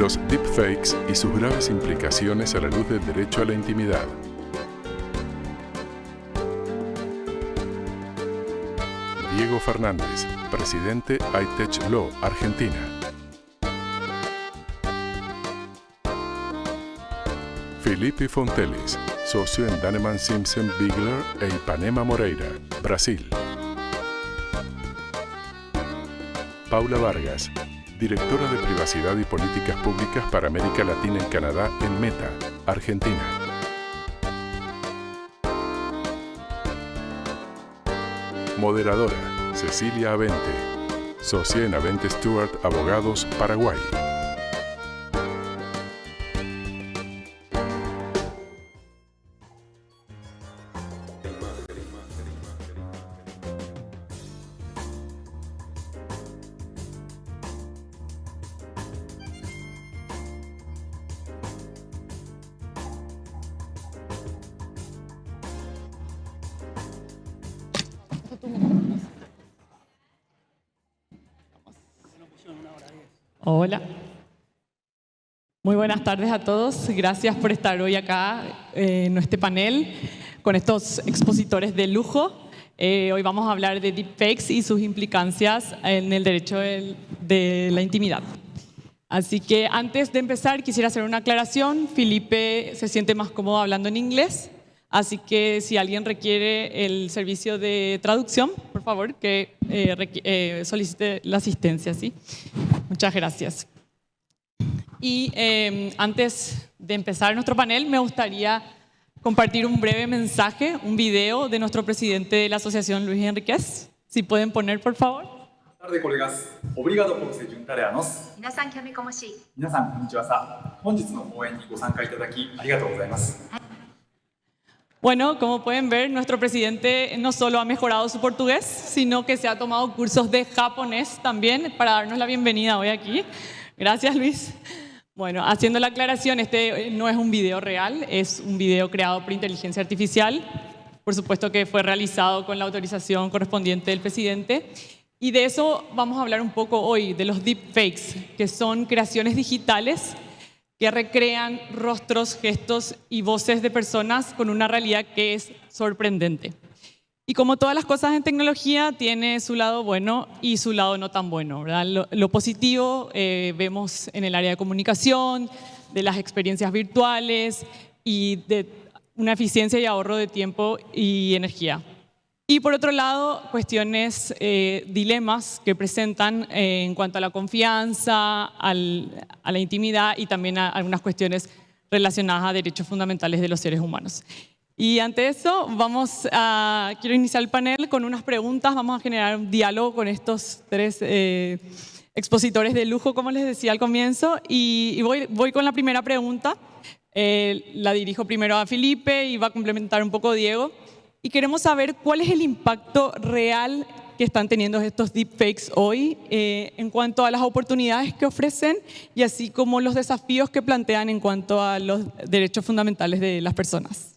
Los deepfakes y sus graves implicaciones a la luz del derecho a la intimidad. Diego Fernández, presidente iTech Law, Argentina. Felipe Fonteles, socio en Daneman Simpson Bigler e Ipanema Moreira, Brasil. Paula Vargas, directora de Privacidad y Políticas Públicas para América Latina y Canadá en Meta, Argentina. Moderadora, Cecilia Avente, socia en Avente Stewart Abogados, Paraguay. Hola. Muy buenas tardes a todos. Gracias por estar hoy acá en este panel con estos expositores de lujo. Hoy vamos a hablar de deepfakes y sus implicancias en el derecho de la intimidad. Así que antes de empezar quisiera hacer una aclaración. Felipe se siente más cómodo hablando en inglés, así que si alguien requiere el servicio de traducción, por favor que solicite la asistencia, ¿sí? Muchas gracias. Y antes de empezar nuestro panel, me gustaría compartir un breve mensaje, un video de nuestro presidente de la Asociación, Luis Enríquez. Si pueden poner, por favor. Buenas tardes, colegas. Obrigado por se juntar a nos. 皆さん、キャミコモシ。皆さん、こんにちはさ。本日の講演にご参加いただきありがとうございます。 Bueno, como pueden ver, nuestro presidente no solo ha mejorado su portugués, sino que se ha tomado cursos de japonés también para darnos la bienvenida hoy aquí. Gracias, Luis. Bueno, haciendo la aclaración, este no es un video real, es un video creado por inteligencia artificial. Por supuesto que fue realizado con la autorización correspondiente del presidente. Y de eso vamos a hablar un poco hoy, de los deepfakes, que son creaciones digitales que recrean rostros, gestos y voces de personas con una realidad que es sorprendente. Y como todas las cosas en tecnología, tiene su lado bueno y su lado no tan bueno, ¿verdad? Lo positivo vemos en el área de comunicación, de las experiencias virtuales y de una eficiencia y ahorro de tiempo y energía. Y por otro lado, cuestiones, dilemas que presentan en cuanto a la confianza, a la intimidad y también a algunas cuestiones relacionadas a derechos fundamentales de los seres humanos. Y ante eso, quiero iniciar el panel con unas preguntas. Vamos a generar un diálogo con estos tres expositores de lujo, como les decía al comienzo. Y voy con la primera pregunta. La dirijo primero a Felipe y va a complementar un poco Diego. Y queremos saber cuál es el impacto real que están teniendo estos deepfakes hoy en cuanto a las oportunidades que ofrecen y así como los desafíos que plantean en cuanto a los derechos fundamentales de las personas.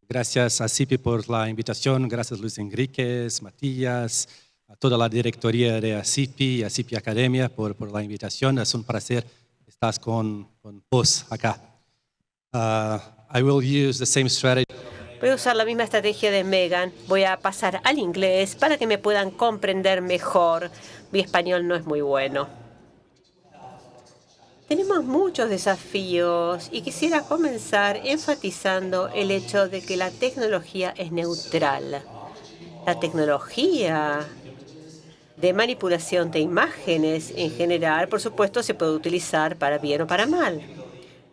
Gracias a CIPI por la invitación, gracias Luis Enríquez, Matías, a toda la directoría de ACIPI y a CIPI Academia por la invitación. Es un placer estar con vos acá. I will use the same strategy. Voy a usar la misma estrategia de Megan. Voy a pasar al inglés para que me puedan comprender mejor. Mi español no es muy bueno. Tenemos muchos desafíos y quisiera comenzar enfatizando el hecho de que la tecnología es neutral. La tecnología de manipulación de imágenes en general, por supuesto, se puede utilizar para bien o para mal.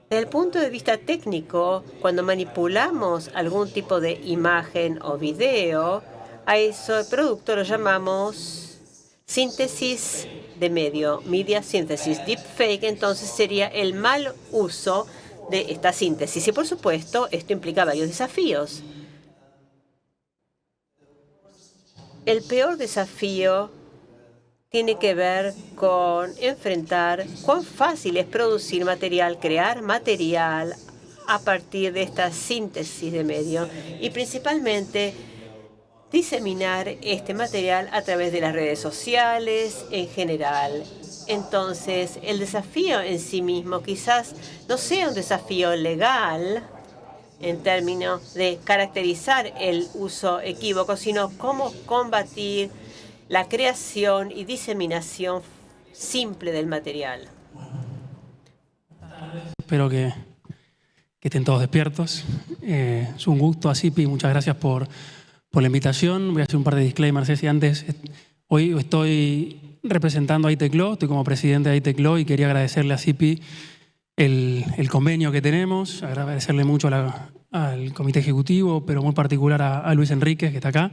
Desde el punto de vista técnico, cuando manipulamos algún tipo de imagen o video, a ese producto lo llamamos síntesis de medio, media synthesis. Deepfake, entonces, sería el mal uso de esta síntesis. Y, por supuesto, esto implica varios desafíos. El peor desafío tiene que ver con enfrentar cuán fácil es producir material, crear material a partir de esta síntesis de medio y principalmente diseminar este material a través de las redes sociales en general. Entonces, el desafío en sí mismo quizás no sea un desafío legal en términos de caracterizar el uso equívoco, sino cómo combatir la creación y diseminación simple del material. Espero que estén todos despiertos. Es un gusto, Asipi, muchas gracias por la invitación. Voy a hacer un par de disclaimers. Antes, hoy estoy representando a ITECLO, estoy como presidente de ITECLO y quería agradecerle a Asipi el convenio que tenemos, agradecerle mucho al comité ejecutivo, pero muy particular a Luis Enríquez, que está acá,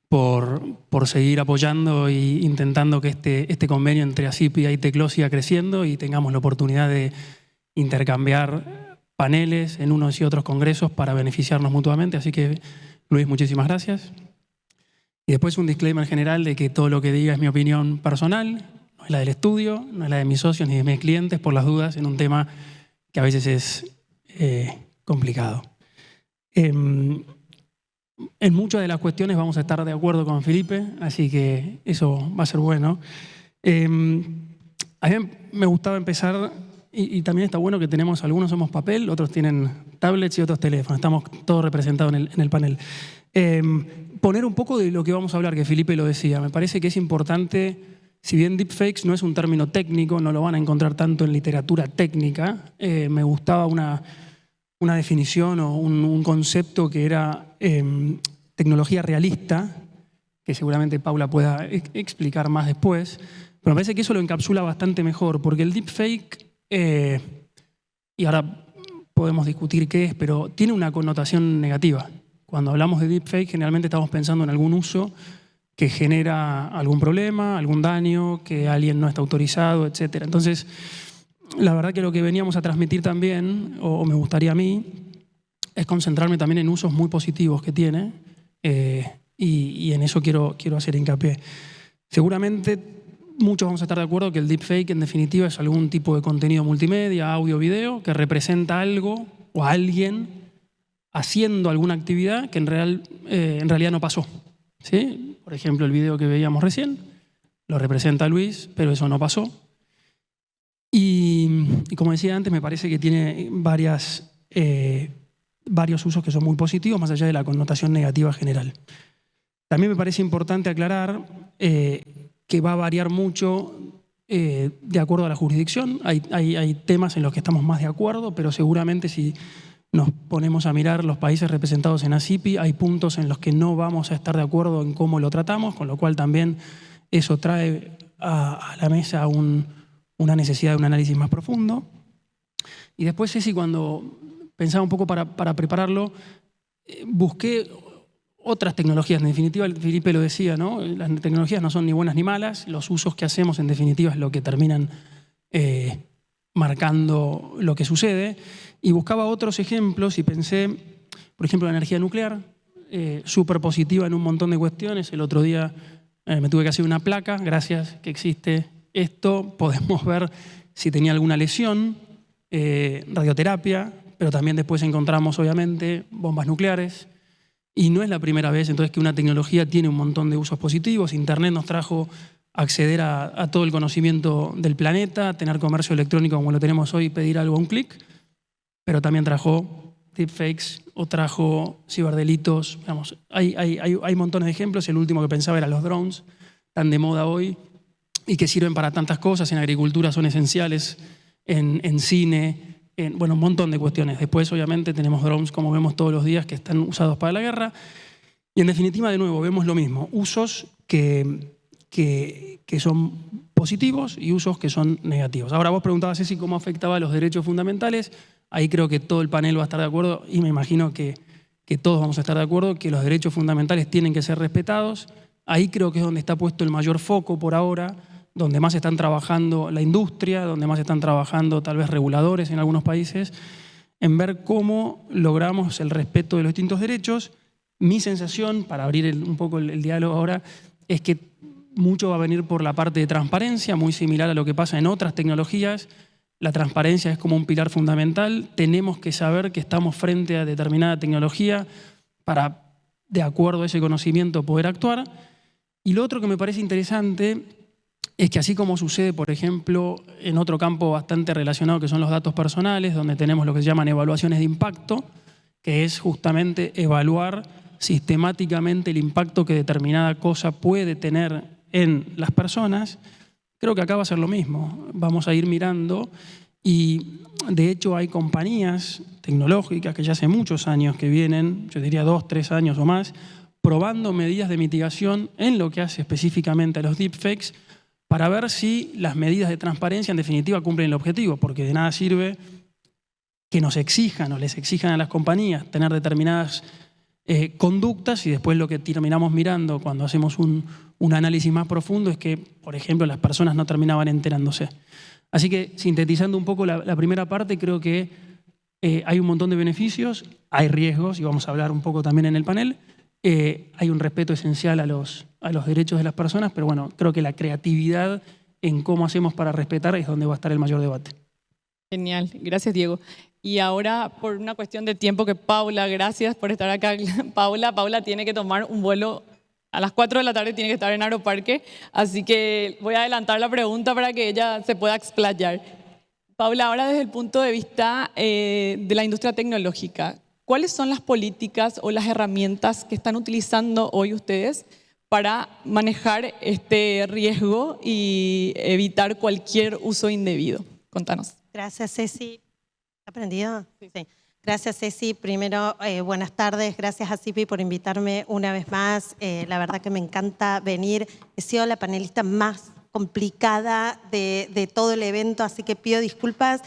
por seguir apoyando e intentando que este convenio entre ASIP y ITECLO siga creciendo y tengamos la oportunidad de intercambiar paneles en unos y otros congresos para beneficiarnos mutuamente. Así que, Luis, muchísimas gracias. Y después un disclaimer general de que todo lo que diga es mi opinión personal, no es la del estudio, no es la de mis socios ni de mis clientes, por las dudas, en un tema que a veces es complicado. En muchas de las cuestiones vamos a estar de acuerdo con Felipe, así que eso va a ser bueno. A mí me gustaba empezar, y también está bueno que tenemos, algunos somos papel, otros tienen tablets y otros teléfonos, estamos todos representados en el panel. Poner un poco de lo que vamos a hablar, que Felipe lo decía. Me parece que es importante, si bien deepfakes no es un término técnico, no lo van a encontrar tanto en literatura técnica, me gustaba una definición o un concepto que era tecnología realista, que seguramente Paula pueda explicar más después, pero me parece que eso lo encapsula bastante mejor, porque el deepfake, y ahora podemos discutir qué es, pero tiene una connotación negativa. Cuando hablamos de deepfake, generalmente estamos pensando en algún uso que genera algún problema, algún daño, que alguien no está autorizado, etc. Entonces, la verdad que lo que veníamos a transmitir también, o me gustaría a mí, es concentrarme también en usos muy positivos que tiene, y en eso quiero hacer hincapié. Seguramente muchos vamos a estar de acuerdo que el deepfake en definitiva es algún tipo de contenido multimedia, audio, video, que representa algo o a alguien haciendo alguna actividad que en realidad no pasó. ¿Sí? Por ejemplo, el video que veíamos recién lo representa Luis, pero eso no pasó. Y como decía antes, me parece que tiene varios usos que son muy positivos, más allá de la connotación negativa general. También me parece importante aclarar que va a variar mucho de acuerdo a la jurisdicción. Hay temas en los que estamos más de acuerdo, pero seguramente si nos ponemos a mirar los países representados en ASIPI, hay puntos en los que no vamos a estar de acuerdo en cómo lo tratamos, con lo cual también eso trae a la mesa una necesidad de un análisis más profundo. Y después, Ceci, cuando pensaba un poco para prepararlo, busqué otras tecnologías. En definitiva, Felipe lo decía, ¿no? Las tecnologías no son ni buenas ni malas, los usos que hacemos en definitiva es lo que terminan marcando lo que sucede. Y buscaba otros ejemplos y pensé, por ejemplo, la energía nuclear, súper positiva en un montón de cuestiones. El otro día me tuve que hacer una placa, gracias que existe esto, podemos ver si tenía alguna lesión, radioterapia, pero también después encontramos, obviamente, bombas nucleares. Y no es la primera vez, entonces, que una tecnología tiene un montón de usos positivos. Internet nos trajo acceder a todo el conocimiento del planeta, tener comercio electrónico como lo tenemos hoy, pedir algo a un clic, pero también trajo deepfakes o trajo ciberdelitos. Digamos, hay montones de ejemplos. El último que pensaba era los drones, tan de moda hoy, y que sirven para tantas cosas. En agricultura son esenciales, en cine, bueno, un montón de cuestiones. Después, obviamente, tenemos drones, como vemos todos los días, que están usados para la guerra. Y en definitiva, de nuevo, vemos lo mismo. Usos que son positivos y usos que son negativos. Ahora, vos preguntabas, Ceci, cómo afectaba a los derechos fundamentales. Ahí creo que todo el panel va a estar de acuerdo, y me imagino que todos vamos a estar de acuerdo, que los derechos fundamentales tienen que ser respetados. Ahí creo que es donde está puesto el mayor foco por ahora, donde más están trabajando la industria, donde más están trabajando tal vez reguladores en algunos países, en ver cómo logramos el respeto de los distintos derechos. Mi sensación, para abrir un poco el diálogo ahora, es que mucho va a venir por la parte de transparencia, muy similar a lo que pasa en otras tecnologías. La transparencia es como un pilar fundamental. Tenemos que saber que estamos frente a determinada tecnología para de acuerdo a ese conocimiento, poder actuar. Y lo otro que me parece interesante es que así como sucede, por ejemplo, en otro campo bastante relacionado que son los datos personales, donde tenemos lo que se llaman evaluaciones de impacto, que es justamente evaluar sistemáticamente el impacto que determinada cosa puede tener en las personas, creo que acá va a ser lo mismo. Vamos a ir mirando y de hecho hay compañías tecnológicas que ya hace muchos años que vienen, yo diría 2, 3 años o más, probando medidas de mitigación en lo que hace específicamente a los deepfakes para ver si las medidas de transparencia en definitiva cumplen el objetivo, porque de nada sirve que nos exijan o les exijan a las compañías tener determinadas conductas y después lo que terminamos mirando cuando hacemos un análisis más profundo es que, por ejemplo, las personas no terminaban enterándose. Así que, sintetizando un poco la primera parte, creo que hay un montón de beneficios, hay riesgos, y vamos a hablar un poco también en el panel. Hay un respeto esencial a los derechos de las personas, pero bueno, creo que la creatividad en cómo hacemos para respetar es donde va a estar el mayor debate. Genial, gracias Diego. Y ahora, por una cuestión de tiempo, que Paula, gracias por estar acá. Paula tiene que tomar un vuelo a las 4 de la tarde, tiene que estar en Aeroparque, así que voy a adelantar la pregunta para que ella se pueda explayar. Paula, ahora desde el punto de vista de la industria tecnológica, ¿cuáles son las políticas o las herramientas que están utilizando hoy ustedes para manejar este riesgo y evitar cualquier uso indebido? Contanos. Gracias, Ceci. ¿Aprendido? Sí. Gracias, Ceci. Primero, buenas tardes. Gracias a CIPI por invitarme una vez más. La verdad que me encanta venir. He sido la panelista más complicada de todo el evento, así que pido disculpas,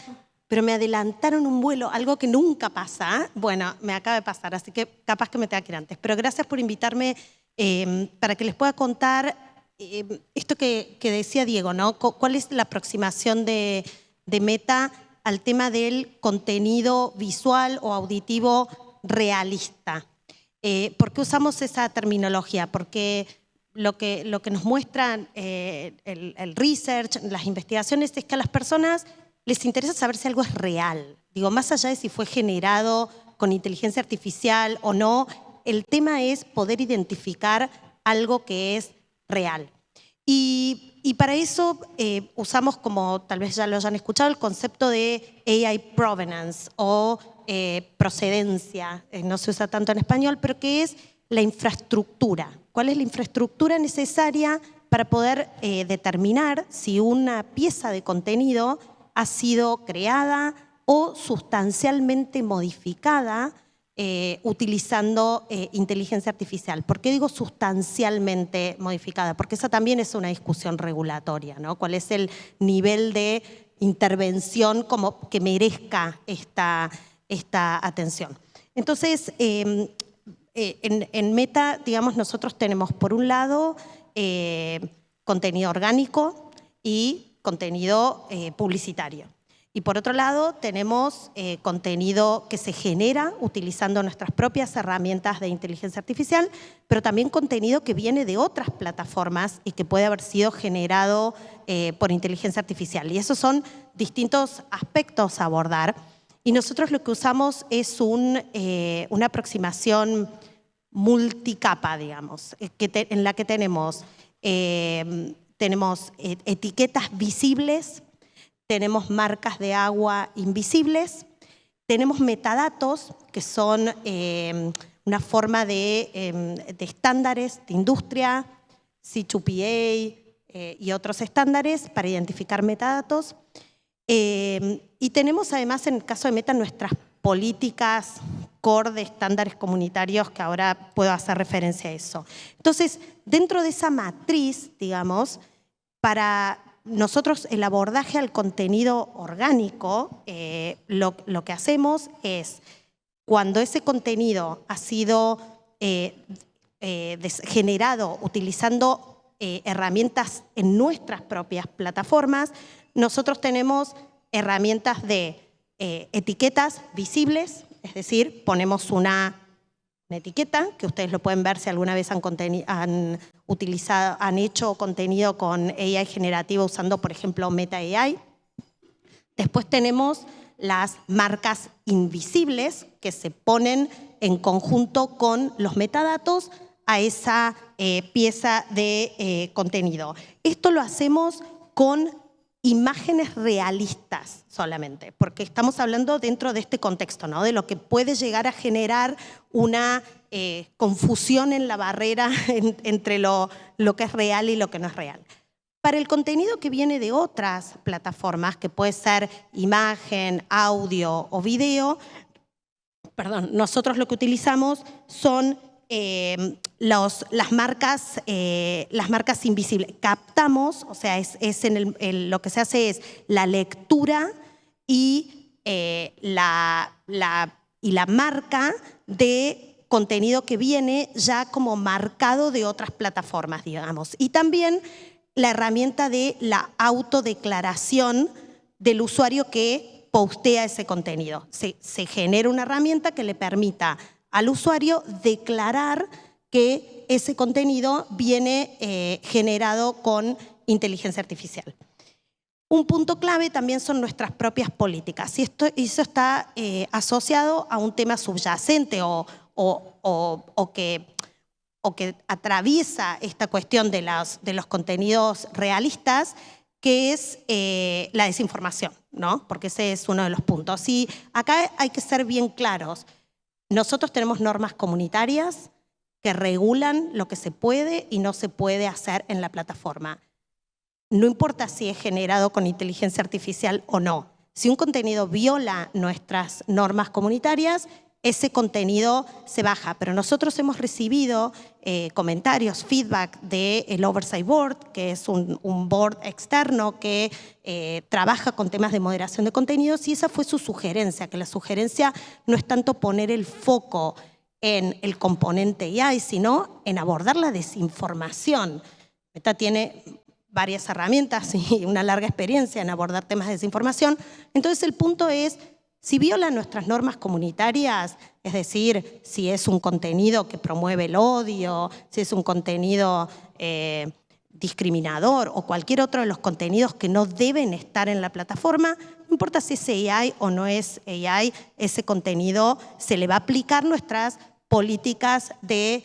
pero me adelantaron un vuelo, algo que nunca pasa. Bueno, me acaba de pasar, así que capaz que me tenga que ir antes. Pero gracias por invitarme para que les pueda contar esto que decía Diego, ¿no? ¿Cuál es la aproximación de Meta al tema del contenido visual o auditivo realista? ¿Por qué usamos esa terminología? Porque lo que nos muestran el research, las investigaciones, es que a las personas les interesa saber si algo es real. Digo, más allá de si fue generado con inteligencia artificial o no, el tema es poder identificar algo que es real. Y para eso usamos, como tal vez ya lo hayan escuchado, el concepto de AI provenance o procedencia. No se usa tanto en español, pero que es la infraestructura. ¿Cuál es la infraestructura necesaria para poder determinar si una pieza de contenido ha sido creada o sustancialmente modificada utilizando inteligencia artificial? ¿Por qué digo sustancialmente modificada? Porque esa también es una discusión regulatoria, ¿no? ¿Cuál es el nivel de intervención como que merezca esta atención? Entonces, en Meta, digamos, nosotros tenemos por un lado contenido orgánico y contenido publicitario. Y por otro lado tenemos contenido que se genera utilizando nuestras propias herramientas de inteligencia artificial, pero también contenido que viene de otras plataformas y que puede haber sido generado por inteligencia artificial. Y esos son distintos aspectos a abordar. Y nosotros lo que usamos es una aproximación multicapa, digamos, en la que tenemos etiquetas visibles, tenemos marcas de agua invisibles, tenemos metadatos, que son una forma de estándares de industria, C2PA y otros estándares para identificar metadatos. Y tenemos además, en el caso de Meta, nuestras políticas core de estándares comunitarios, que ahora puedo hacer referencia a eso. Entonces, dentro de esa matriz, digamos, para nosotros el abordaje al contenido orgánico, lo que hacemos es, cuando ese contenido ha sido generado utilizando herramientas en nuestras propias plataformas, nosotros tenemos herramientas de etiquetas visibles, es decir, ponemos una etiqueta, que ustedes lo pueden ver si alguna vez han hecho contenido con AI generativa usando, por ejemplo, Meta AI. Después tenemos las marcas invisibles que se ponen en conjunto con los metadatos a esa pieza de contenido. Esto lo hacemos con imágenes realistas solamente, porque estamos hablando dentro de este contexto, ¿no? De lo que puede llegar a generar una confusión en la barrera entre lo que es real y lo que no es real. Para el contenido que viene de otras plataformas, que puede ser imagen, audio o video, nosotros lo que utilizamos son las marcas invisibles. Captamos, o sea, lo que se hace es la lectura y la marca de contenido que viene ya como marcado de otras plataformas, digamos. Y también la herramienta de la autodeclaración del usuario que postea ese contenido. Se genera una herramienta que le permita al usuario declarar que ese contenido viene generado con inteligencia artificial. Un punto clave también son nuestras propias políticas. Y eso está asociado a un tema subyacente o que atraviesa esta cuestión de los contenidos realistas, que es la desinformación, ¿no? Porque ese es uno de los puntos. Y acá hay que ser bien claros. Nosotros tenemos normas comunitarias que regulan lo que se puede y no se puede hacer en la plataforma. No importa si es generado con inteligencia artificial o no. Si un contenido viola nuestras normas comunitarias, ese contenido se baja. Pero nosotros hemos recibido comentarios, feedback del Oversight Board, que es un board externo que trabaja con temas de moderación de contenidos, y esa fue su sugerencia, que la sugerencia no es tanto poner el foco en el componente AI, sino en abordar la desinformación. Meta tiene varias herramientas y una larga experiencia en abordar temas de desinformación. Entonces el punto es, si viola nuestras normas comunitarias, es decir, si es un contenido que promueve el odio, si es un contenido discriminador o cualquier otro de los contenidos que no deben estar en la plataforma, no importa si es AI o no es AI, ese contenido se le va a aplicar nuestras políticas de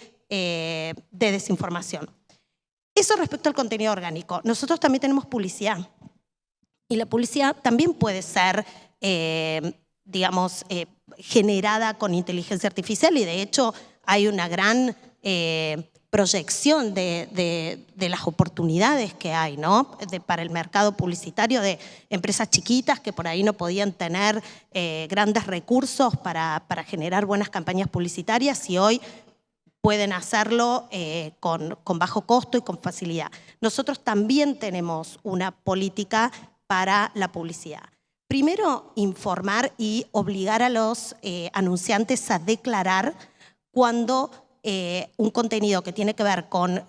desinformación. Eso respecto al contenido orgánico. Nosotros también tenemos publicidad. Y la publicidad también puede ser generada con inteligencia artificial, y de hecho hay una gran proyección de las oportunidades que hay, ¿no? Para el mercado publicitario de empresas chiquitas que por ahí no podían tener grandes recursos para generar buenas campañas publicitarias, y hoy pueden hacerlo con bajo costo y con facilidad. Nosotros también tenemos una política para la publicidad. Primero, informar y obligar a los anunciantes a declarar cuando un contenido que tiene que ver con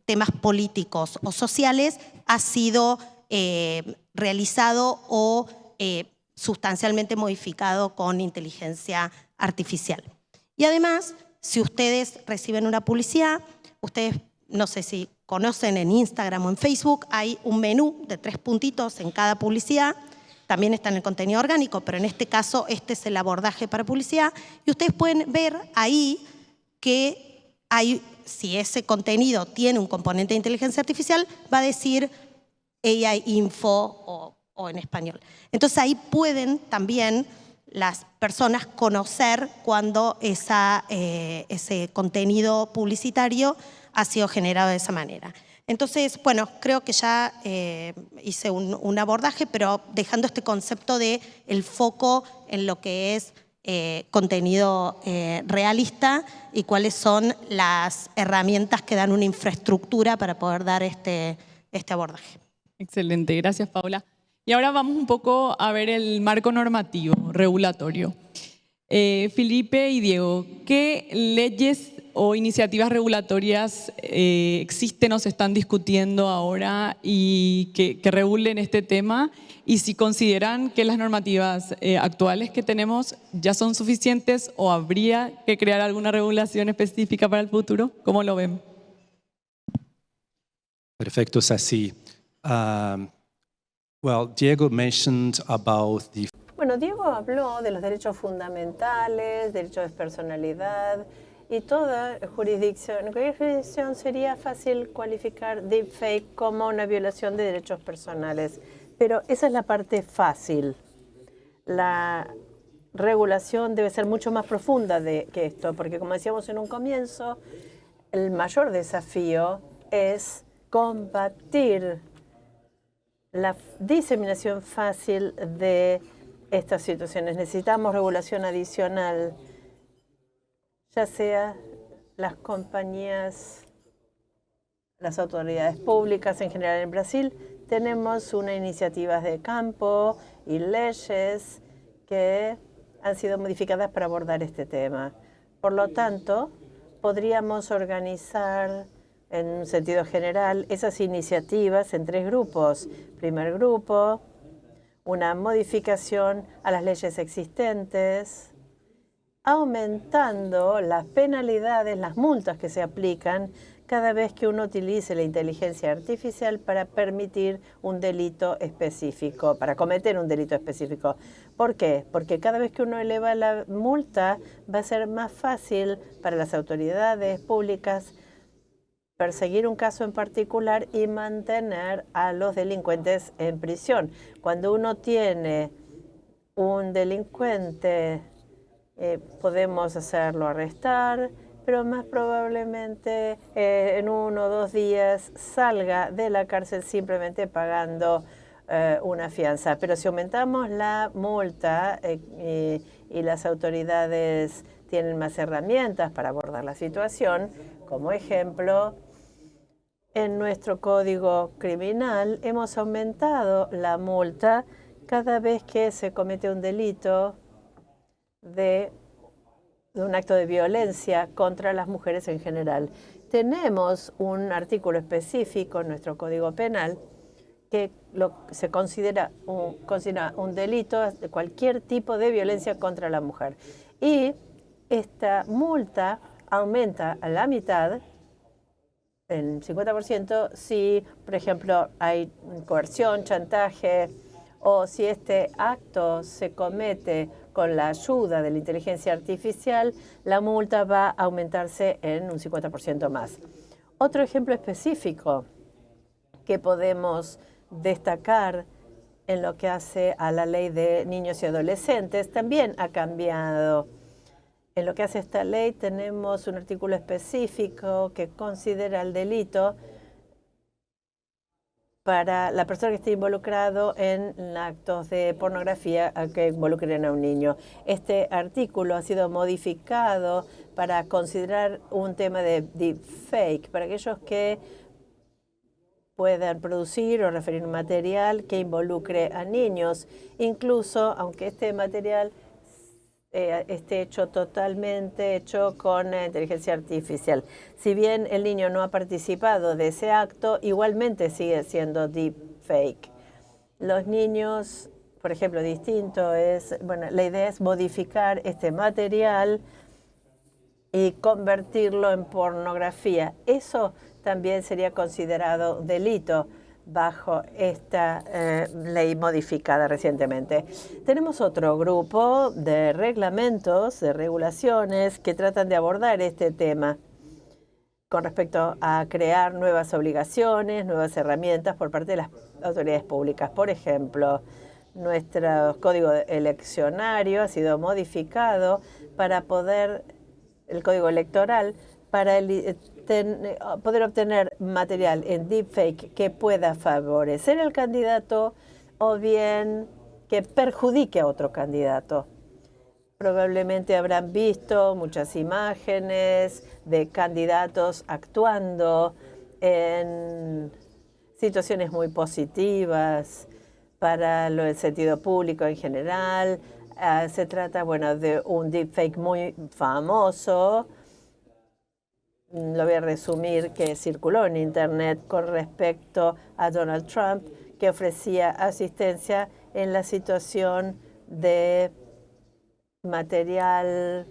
temas políticos o sociales ha sido realizado o sustancialmente modificado con inteligencia artificial. Y además, si ustedes reciben una publicidad, ustedes, no sé si conocen, en Instagram o en Facebook, hay un menú de 3 puntitos en cada publicidad. También está en el contenido orgánico, pero en este caso este es el abordaje para publicidad. Y ustedes pueden ver ahí que si ese contenido tiene un componente de inteligencia artificial, va a decir AI Info o en español. Entonces ahí pueden también las personas conocer cuando ese contenido publicitario ha sido generado de esa manera. Entonces, bueno, creo que ya hice un abordaje, pero dejando este concepto de el foco en lo que es contenido realista y cuáles son las herramientas que dan una infraestructura para poder dar este abordaje. Excelente, gracias Paula. Y ahora vamos un poco a ver el marco normativo, regulatorio. Felipe y Diego, ¿qué leyes o iniciativas regulatorias existen o se están discutiendo ahora y que regulen este tema? Y si consideran que las normativas actuales que tenemos ya son suficientes o habría que crear alguna regulación específica para el futuro, ¿cómo lo ven? Perfecto, Sassy. Well, Diego mentioned about the Bueno, Diego habló de los derechos fundamentales, derechos de personalidad y toda jurisdicción. En cualquier jurisdicción sería fácil cualificar deepfake como una violación de derechos personales, pero esa es la parte fácil. La regulación debe ser mucho más profunda que esto, porque como decíamos en un comienzo, el mayor desafío es combatir la diseminación fácil de estas situaciones. Necesitamos regulación adicional, ya sea las compañías, las autoridades públicas en general. En Brasil tenemos unas iniciativas de campo y leyes que han sido modificadas para abordar este tema. Por lo tanto, podríamos organizar en un sentido general esas iniciativas en 3 grupos. Primer grupo, una modificación a las leyes existentes, aumentando las penalidades, las multas que se aplican cada vez que uno utilice la inteligencia artificial para permitir un delito específico, para cometer un delito específico. ¿Por qué? Porque cada vez que uno eleva la multa, va a ser más fácil para las autoridades públicas perseguir un caso en particular y mantener a los delincuentes en prisión. Cuando uno tiene un delincuente, podemos hacerlo arrestar, pero más probablemente en 1 o 2 días salga de la cárcel simplemente pagando una fianza. Pero si aumentamos la multa y las autoridades tienen más herramientas para abordar la situación, como ejemplo, en nuestro código criminal hemos aumentado la multa cada vez que se comete un delito de un acto de violencia contra las mujeres en general. Tenemos un artículo específico en nuestro Código Penal que se considera un delito de cualquier tipo de violencia contra la mujer. Y esta multa aumenta a la mitad, el 50%, si, por ejemplo, hay coerción, chantaje, o si este acto se comete con la ayuda de la inteligencia artificial, la multa va a aumentarse en un 50% más. Otro ejemplo específico que podemos destacar en lo que hace a la ley de niños y adolescentes también ha cambiado. En lo que hace esta ley tenemos un artículo específico que considera el delito para la persona que esté involucrado en actos de pornografía que involucren a un niño. Este artículo ha sido modificado para considerar un tema de deepfake, para aquellos que puedan producir o referir un material que involucre a niños, incluso aunque este material esté totalmente hecho con inteligencia artificial. Si bien el niño no ha participado de ese acto, igualmente sigue siendo deepfake. Los niños, por ejemplo, distinto es, bueno, la idea es modificar este material y convertirlo en pornografía. Eso también sería considerado delito bajo esta ley modificada recientemente. Tenemos otro grupo de reglamentos, de regulaciones que tratan de abordar este tema con respecto a crear nuevas obligaciones, nuevas herramientas por parte de las autoridades públicas. Por ejemplo, nuestro código eleccionario ha sido modificado para el código electoral, para poder obtener material en deepfake que pueda favorecer al candidato o bien que perjudique a otro candidato. Probablemente habrán visto muchas imágenes de candidatos actuando en situaciones muy positivas para el sentido público en general. Se trata, bueno, de un deepfake muy famoso. Lo voy a resumir, que circuló en Internet con respecto a Donald Trump, que ofrecía asistencia en la situación de material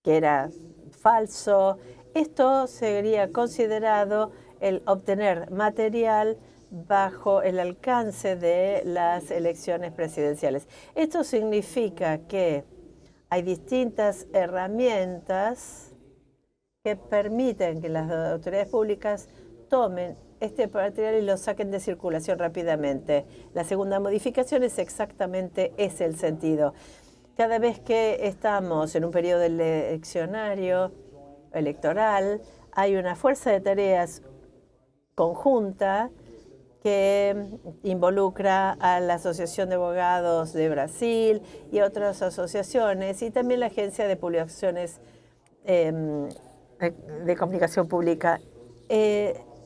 que era falso. Esto sería considerado el obtener material bajo el alcance de las elecciones presidenciales. Esto significa que hay distintas herramientas que permiten que las autoridades públicas tomen este material y lo saquen de circulación rápidamente. La segunda modificación es exactamente ese el sentido. Cada vez que estamos en un periodo electoral, hay una fuerza de tareas conjunta que involucra a la Asociación de Abogados de Brasil y otras asociaciones, y también la Agencia de Publicaciones de Comunicación Pública.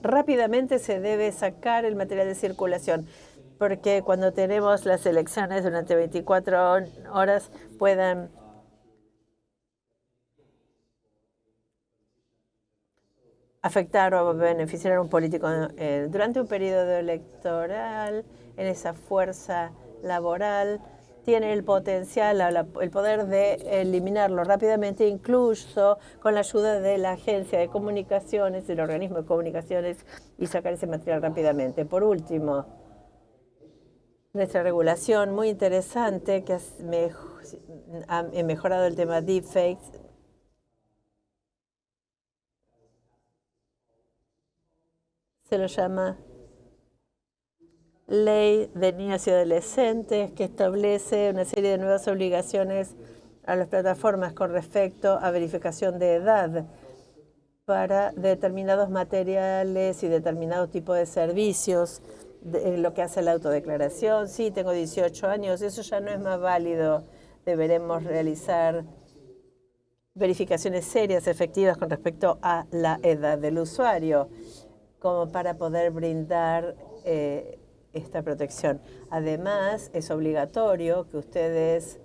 Rápidamente se debe sacar el material de circulación, porque cuando tenemos las elecciones durante 24 horas puedan afectar o beneficiar a un político durante un periodo electoral. En esa fuerza laboral tiene el potencial, el poder de eliminarlo rápidamente, incluso con la ayuda de la agencia de comunicaciones, del organismo de comunicaciones, y sacar ese material rápidamente. Por último, nuestra regulación muy interesante que ha mejorado el tema deepfakes. Se lo llama Ley de Niños y Adolescentes, que establece una serie de nuevas obligaciones a las plataformas con respecto a verificación de edad para determinados materiales y determinados tipos de servicios, lo que hace la autodeclaración. Sí, tengo 18 años, eso ya no es más válido. Deberemos realizar verificaciones serias, efectivas con respecto a la edad del usuario, como para poder brindar esta protección. Además, es obligatorio que ustedes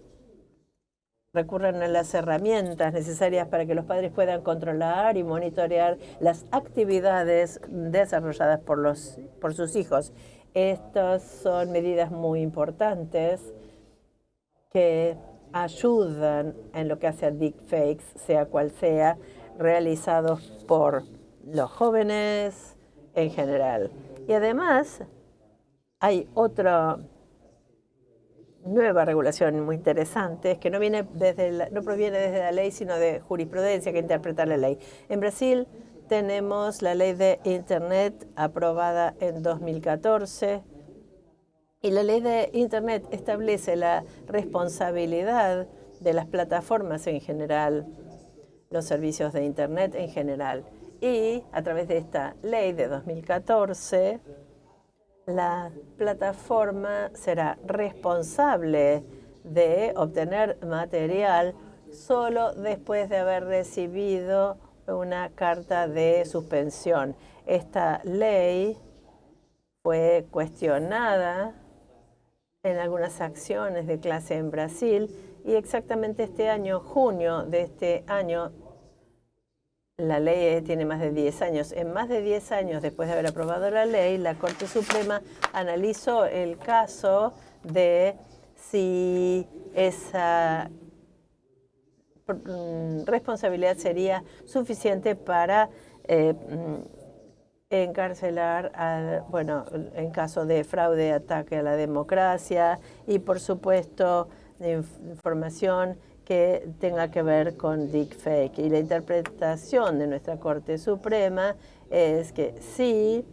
recurran a las herramientas necesarias para que los padres puedan controlar y monitorear las actividades desarrolladas por sus hijos. Estas son medidas muy importantes que ayudan en lo que hace a deepfakes, sea cual sea, realizados por los jóvenes en general. Y además hay otra nueva regulación muy interesante, que no proviene desde la ley, sino de jurisprudencia que interpreta la ley. En Brasil tenemos la ley de Internet aprobada en 2014, y la ley de Internet establece la responsabilidad de las plataformas en general, los servicios de Internet en general. Y a través de esta ley de 2014, la plataforma será responsable de obtener material solo después de haber recibido una carta de suspensión. Esta ley fue cuestionada en algunas acciones de clase en Brasil, y exactamente este año, junio de este año, la ley tiene más de 10 años. En más de 10 años después de haber aprobado la ley, la Corte Suprema analizó el caso de si esa responsabilidad sería suficiente para encarcelar, en caso de fraude, ataque a la democracia y, por supuesto, de información que tenga que ver con deepfake. Y la interpretación de nuestra Corte Suprema es que sí,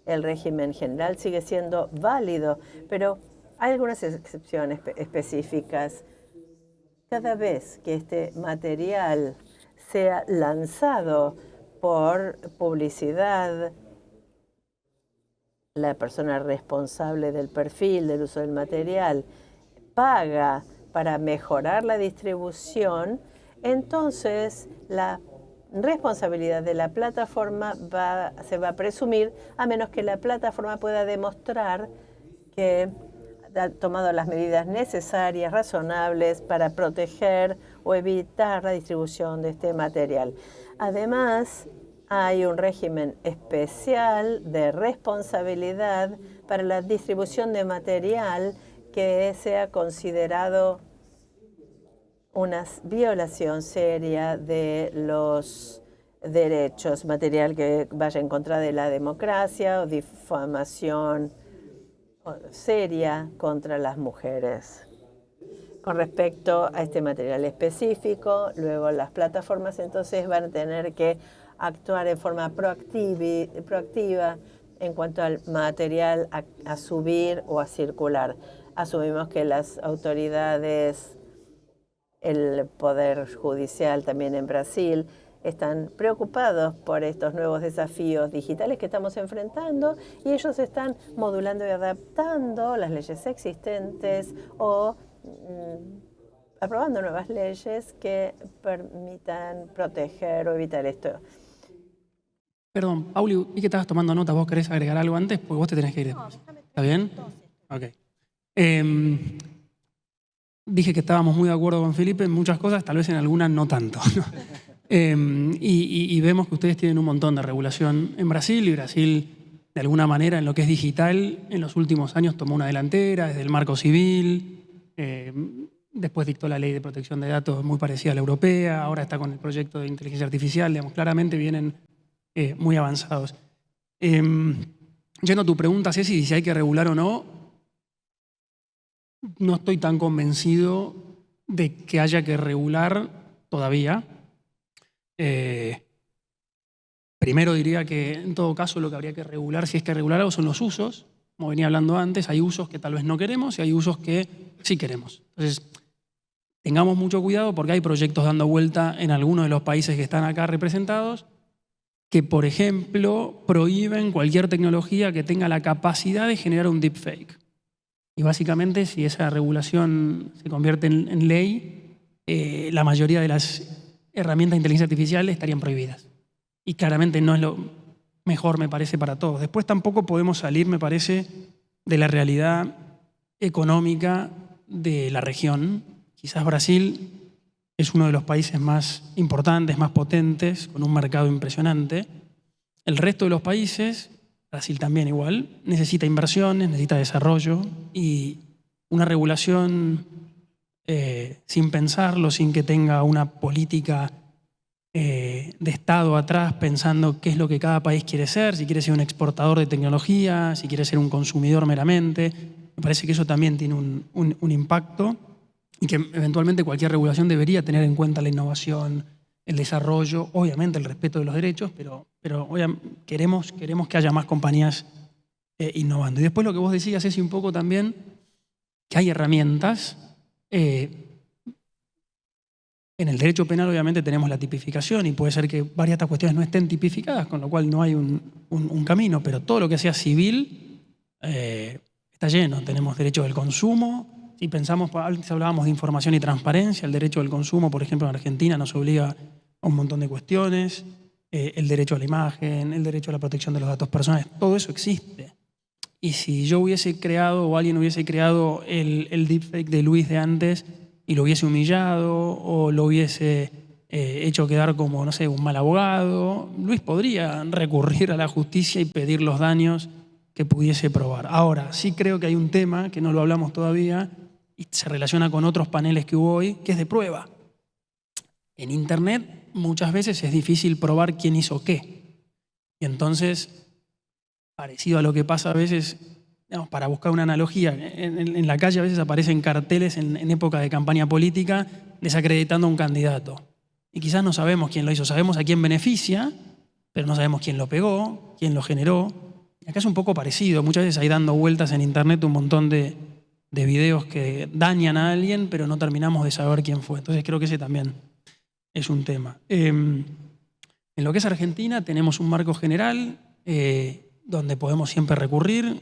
el régimen general sigue siendo válido, pero hay algunas excepciones específicas. Cada vez que este material sea lanzado por publicidad, la persona responsable del perfil, del uso del material, paga para mejorar la distribución, entonces la responsabilidad de la plataforma se va a presumir, a menos que la plataforma pueda demostrar que ha tomado las medidas necesarias, razonables, para proteger o evitar la distribución de este material. Además, hay un régimen especial de responsabilidad para la distribución de material que sea considerado una violación seria de los derechos, material que vaya en contra de la democracia o difamación seria contra las mujeres. Con respecto a este material específico, luego las plataformas entonces van a tener que actuar en forma proactiva en cuanto al material a subir o a circular. Asumimos que las autoridades, el Poder Judicial también en Brasil, están preocupados por estos nuevos desafíos digitales que estamos enfrentando y ellos están modulando y adaptando las leyes existentes o aprobando nuevas leyes que permitan proteger o evitar esto. Perdón, Pauli, vi que estabas tomando nota. ¿Vos querés agregar algo antes? Porque vos te tenés que ir después. ¿Está bien? Ok. Dije que estábamos muy de acuerdo con Felipe en muchas cosas, tal vez en algunas no tanto, ¿no? Y vemos que ustedes tienen un montón de regulación en Brasil, y Brasil, de alguna manera, en lo que es digital, en los últimos años tomó una delantera, desde el marco civil, después dictó la ley de protección de datos muy parecida a la europea, ahora está con el proyecto de inteligencia artificial, digamos, claramente vienen muy avanzados. Yendo a tu pregunta, Ceci, si hay que regular o no, no estoy tan convencido de que haya que regular todavía. Primero diría que en todo caso lo que habría que regular, si es que regular algo, son los usos. Como venía hablando antes, hay usos que tal vez no queremos y hay usos que sí queremos. Entonces, tengamos mucho cuidado porque hay proyectos dando vuelta en algunos de los países que están acá representados que, por ejemplo, prohíben cualquier tecnología que tenga la capacidad de generar un deepfake. Y básicamente, si esa regulación se convierte en ley, la mayoría de las herramientas de inteligencia artificial estarían prohibidas. Y claramente no es lo mejor, me parece, para todos. Después tampoco podemos salir, me parece, de la realidad económica de la región. Quizás Brasil es uno de los países más importantes, más potentes, con un mercado impresionante. El resto de los países, Brasil también igual, necesita inversiones, necesita desarrollo y una regulación sin pensarlo, sin que tenga una política de Estado atrás pensando qué es lo que cada país quiere ser, si quiere ser un exportador de tecnología, si quiere ser un consumidor meramente. Me parece que eso también tiene un impacto y que eventualmente cualquier regulación debería tener en cuenta la innovación, el desarrollo, obviamente el respeto de los derechos, pero queremos que haya más compañías innovando. Y después lo que vos decías es un poco también que hay herramientas. En el derecho penal obviamente tenemos la tipificación y puede ser que varias de estas cuestiones no estén tipificadas, con lo cual no hay un camino, pero todo lo que sea civil está lleno. Tenemos derecho del consumo. Si pensamos, antes hablábamos de información y transparencia, el derecho del consumo, por ejemplo, en Argentina nos obliga a un montón de cuestiones, el derecho a la imagen, el derecho a la protección de los datos personales, todo eso existe. Y si yo hubiese creado o alguien hubiese creado el deepfake de Luis de antes y lo hubiese humillado o lo hubiese hecho quedar como, no sé, un mal abogado, Luis podría recurrir a la justicia y pedir los daños que pudiese probar. Ahora, sí creo que hay un tema, que no lo hablamos todavía, y se relaciona con otros paneles que hubo hoy, que es de prueba. En Internet muchas veces es difícil probar quién hizo qué. Y entonces, parecido a lo que pasa a veces, digamos, para buscar una analogía, en la calle a veces aparecen carteles en época de campaña política desacreditando a un candidato. Y quizás no sabemos quién lo hizo, sabemos a quién beneficia, pero no sabemos quién lo pegó, quién lo generó. Y acá es un poco parecido, muchas veces hay dando vueltas en Internet un montón de videos que dañan a alguien, pero no terminamos de saber quién fue. Entonces creo que ese también es un tema. En lo que es Argentina tenemos un marco general donde podemos siempre recurrir.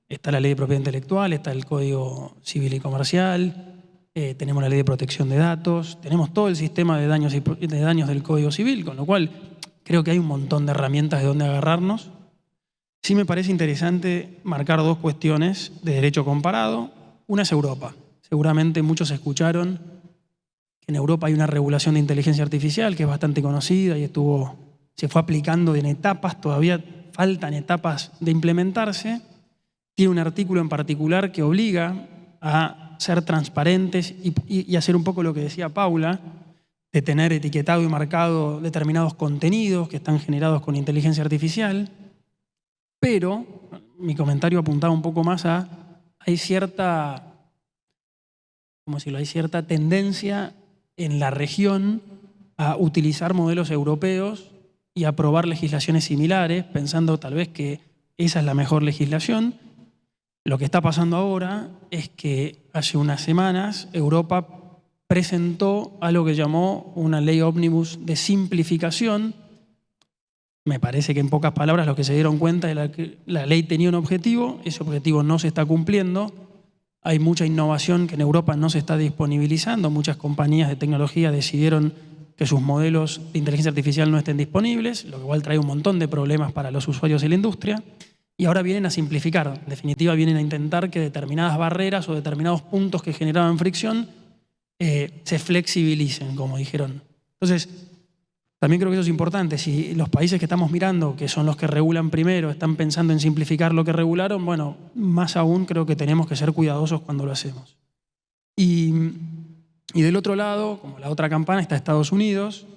Está la ley de propiedad intelectual, está el Código Civil y Comercial, tenemos la ley de protección de datos, tenemos todo el sistema de daños del Código Civil, con lo cual creo que hay un montón de herramientas de donde agarrarnos. Sí me parece interesante marcar dos cuestiones de derecho comparado. Una es Europa. Seguramente muchos escucharon que en Europa hay una regulación de inteligencia artificial que es bastante conocida y se fue aplicando en etapas, todavía faltan etapas de implementarse. Tiene un artículo en particular que obliga a ser transparentes y hacer un poco lo que decía Paula, de tener etiquetado y marcado determinados contenidos que están generados con inteligencia artificial, pero mi comentario apuntaba un poco más a hay cierta tendencia en la región a utilizar modelos europeos y aprobar legislaciones similares, pensando tal vez que esa es la mejor legislación. Lo que está pasando ahora es que hace unas semanas Europa presentó algo que llamó una ley ómnibus de simplificación. Me parece que en pocas palabras lo que se dieron cuenta es que la ley tenía un objetivo, ese objetivo no se está cumpliendo, hay mucha innovación que en Europa no se está disponibilizando, muchas compañías de tecnología decidieron que sus modelos de inteligencia artificial no estén disponibles, lo que igual trae un montón de problemas para los usuarios y la industria, y ahora vienen a simplificar, en definitiva vienen a intentar que determinadas barreras o determinados puntos que generaban fricción se flexibilicen, como dijeron. Entonces, también creo que eso es importante. Si los países que estamos mirando, que son los que regulan primero, están pensando en simplificar lo que regularon, bueno, más aún creo que tenemos que ser cuidadosos cuando lo hacemos. Y del otro lado, como la otra campana, está Estados Unidos,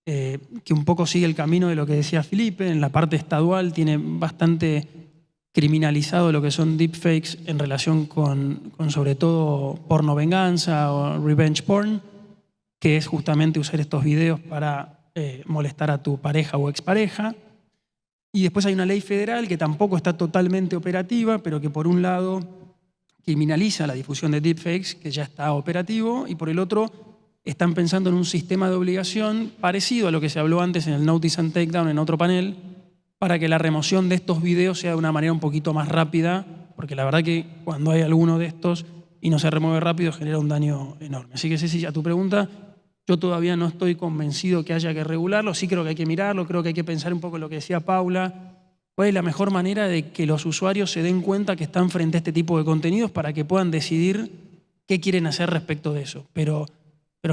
que un poco sigue el camino de lo que decía Felipe. En la parte estadual tiene bastante criminalizado lo que son deepfakes en relación con sobre todo porno venganza o revenge porn, que es justamente usar estos videos para molestar a tu pareja o expareja. Y después hay una ley federal que tampoco está totalmente operativa, pero que por un lado criminaliza la difusión de deepfakes, que ya está operativo, y por el otro están pensando en un sistema de obligación parecido a lo que se habló antes en el Notice and Takedown en otro panel, para que la remoción de estos videos sea de una manera un poquito más rápida, porque la verdad que cuando hay alguno de estos y no se remueve rápido genera un daño enorme. Así que Ceci, a tu pregunta, yo todavía no estoy convencido que haya que regularlo, sí creo que hay que mirarlo, creo que hay que pensar un poco en lo que decía Paula, cuál es la mejor manera de que los usuarios se den cuenta que están frente a este tipo de contenidos para que puedan decidir qué quieren hacer respecto de eso. Pero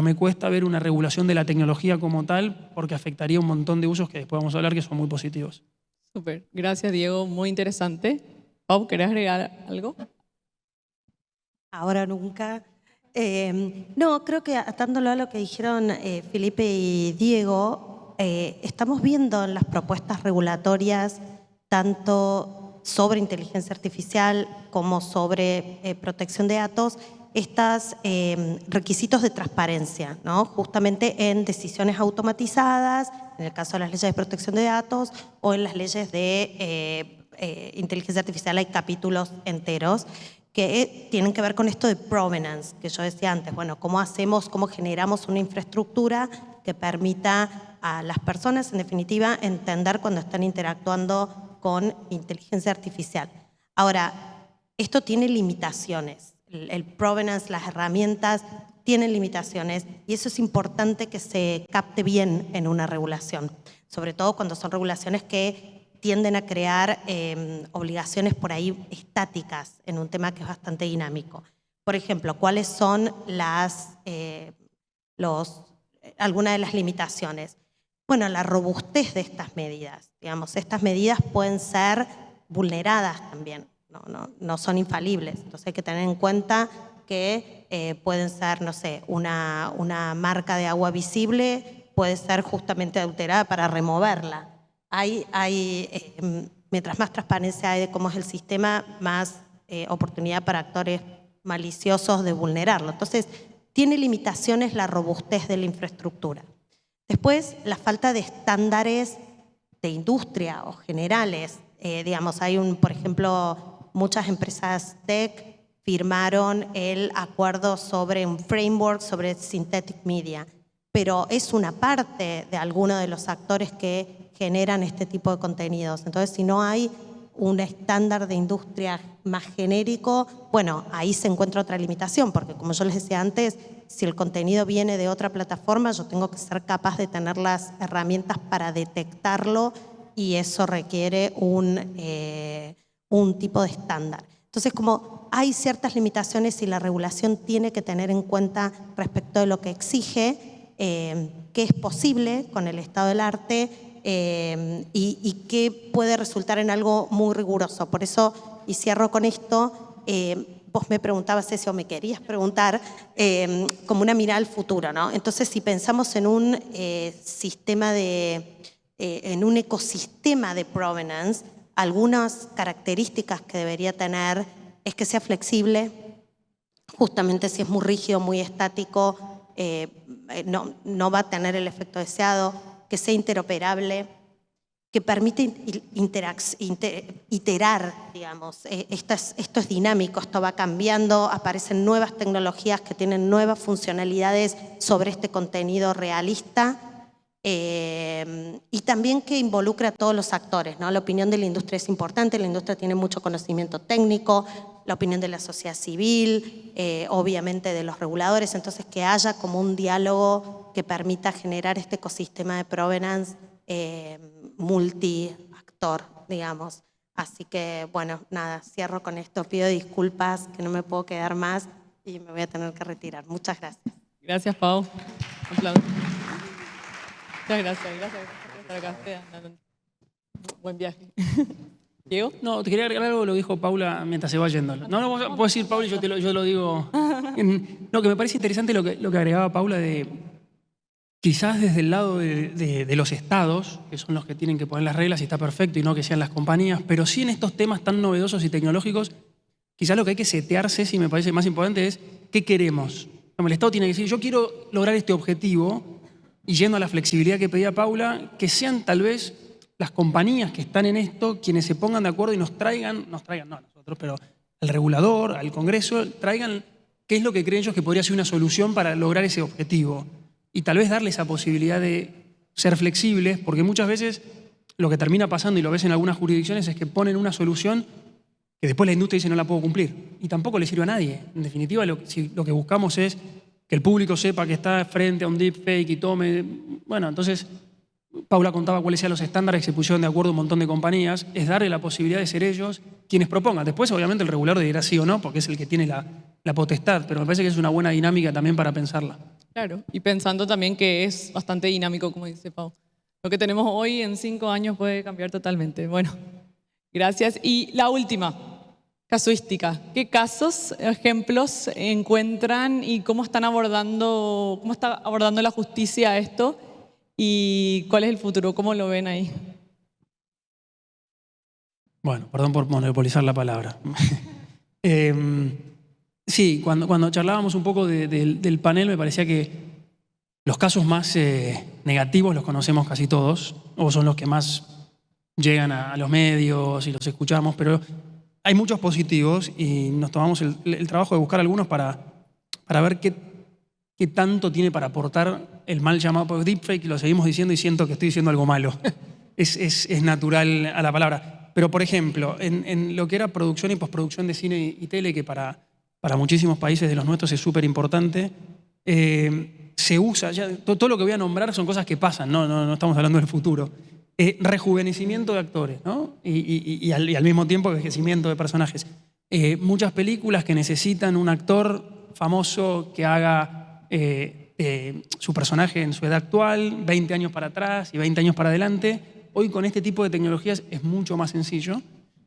me cuesta ver una regulación de la tecnología como tal porque afectaría un montón de usos que después vamos a hablar que son muy positivos. Súper, gracias Diego, muy interesante. Pau, ¿querés agregar algo? Ahora nunca. No, creo que atándolo a lo que dijeron Felipe y Diego, estamos viendo en las propuestas regulatorias tanto sobre inteligencia artificial como sobre protección de datos, estos requisitos de transparencia, ¿no? Justamente en decisiones automatizadas, en el caso de las leyes de protección de datos o en las leyes de inteligencia artificial hay capítulos enteros que tienen que ver con esto de provenance, que yo decía antes, bueno, cómo generamos una infraestructura que permita a las personas, en definitiva, entender cuando están interactuando con inteligencia artificial. Ahora, esto tiene limitaciones. El provenance, las herramientas tienen limitaciones y eso es importante que se capte bien en una regulación, sobre todo cuando son regulaciones que tienden a crear obligaciones por ahí estáticas en un tema que es bastante dinámico. Por ejemplo, ¿cuáles son algunas de las limitaciones? Bueno, la robustez de estas medidas. Digamos, estas medidas pueden ser vulneradas también, no son infalibles. Entonces hay que tener en cuenta que pueden ser, no sé, una marca de agua visible puede ser justamente adulterada para removerla. Mientras más transparencia hay de cómo es el sistema, más oportunidad para actores maliciosos de vulnerarlo. Entonces, tiene limitaciones la robustez de la infraestructura. Después, la falta de estándares de industria o generales. Digamos, por ejemplo, muchas empresas tech firmaron el acuerdo sobre un framework sobre synthetic media, pero es una parte de algunos de los actores que generan este tipo de contenidos. Entonces, si no hay un estándar de industria más genérico, bueno, ahí se encuentra otra limitación, porque como yo les decía antes, si el contenido viene de otra plataforma, yo tengo que ser capaz de tener las herramientas para detectarlo y eso requiere un tipo de estándar. Entonces, como hay ciertas limitaciones y la regulación tiene que tener en cuenta respecto de lo que exige, qué es posible con el estado del arte, y que puede resultar en algo muy riguroso. Por eso, y cierro con esto, vos me preguntabas eso, o me querías preguntar, como una mirada al futuro, ¿no? Entonces, si pensamos en un sistema en un ecosistema de provenance, algunas características que debería tener es que sea flexible. Justamente si es muy rígido, muy estático, no va a tener el efecto deseado, que sea interoperable, que permite iterar, digamos. Esto es dinámico, esto va cambiando, aparecen nuevas tecnologías que tienen nuevas funcionalidades sobre este contenido realista, y también que involucre a todos los actores, ¿no? La opinión de la industria es importante, la industria tiene mucho conocimiento técnico, la opinión de la sociedad civil, obviamente de los reguladores, entonces que haya como un diálogo que permita generar este ecosistema de provenance multiactor, digamos. Así que, bueno, nada, cierro con esto, pido disculpas que no me puedo quedar más y me voy a tener que retirar. Muchas gracias. Gracias, Pau. Aplausos. Muchas gracias por estar acá. Buen viaje. ¿Diego? No, te quería agregar algo de lo que dijo Paula mientras se va yendo. No, puedo decir Paula y yo lo digo. No, que me parece interesante lo que agregaba Paula de quizás desde el lado de los estados, que son los que tienen que poner las reglas y está perfecto, y no que sean las compañías, pero sí en estos temas tan novedosos y tecnológicos, quizás lo que hay que setearse, si me parece más importante, es ¿qué queremos? El Estado tiene que decir, yo quiero lograr este objetivo, y yendo a la flexibilidad que pedía Paula, que sean tal vez las compañías que están en esto quienes se pongan de acuerdo y nos traigan no a nosotros, pero al regulador, al Congreso, traigan qué es lo que creen ellos que podría ser una solución para lograr ese objetivo. Y tal vez darle esa posibilidad de ser flexibles, porque muchas veces lo que termina pasando, y lo ves en algunas jurisdicciones, es que ponen una solución que después la industria dice no la puedo cumplir. Y tampoco le sirve a nadie. En definitiva, si lo que buscamos es que el público sepa que está frente a un deepfake y tome... Bueno, entonces, Paula contaba cuáles eran los estándares que se pusieron de acuerdo un montón de compañías, es darle la posibilidad de ser ellos quienes propongan. Después, obviamente, el regulador dirá sí o no, porque es el que tiene la potestad, pero me parece que es una buena dinámica también para pensarla. Claro, y pensando también que es bastante dinámico, como dice Pau. Lo que tenemos hoy en 5 años puede cambiar totalmente. Bueno, gracias. Y la última, casuística. ¿Qué casos, ejemplos encuentran y cómo está abordando la justicia esto? ¿Y cuál es el futuro? ¿Cómo lo ven ahí? Bueno, perdón por monopolizar la palabra. Sí, cuando charlábamos un poco del panel me parecía que los casos más negativos los conocemos casi todos, o son los que más llegan a los medios y los escuchamos, pero hay muchos positivos y nos tomamos el trabajo de buscar algunos para ver qué tanto tiene para aportar el mal llamado deepfake, y lo seguimos diciendo y siento que estoy diciendo algo malo. Es natural a la palabra. Pero, por ejemplo, en lo que era producción y postproducción de cine y tele, que para muchísimos países de los nuestros es súper importante, se usa, ya, todo lo que voy a nombrar son cosas que pasan, no estamos hablando del futuro. Rejuvenecimiento de actores, ¿no? y al mismo tiempo envejecimiento de personajes. Muchas películas que necesitan un actor famoso que haga su personaje en su edad actual, 20 años para atrás y 20 años para adelante. Hoy con este tipo de tecnologías es mucho más sencillo.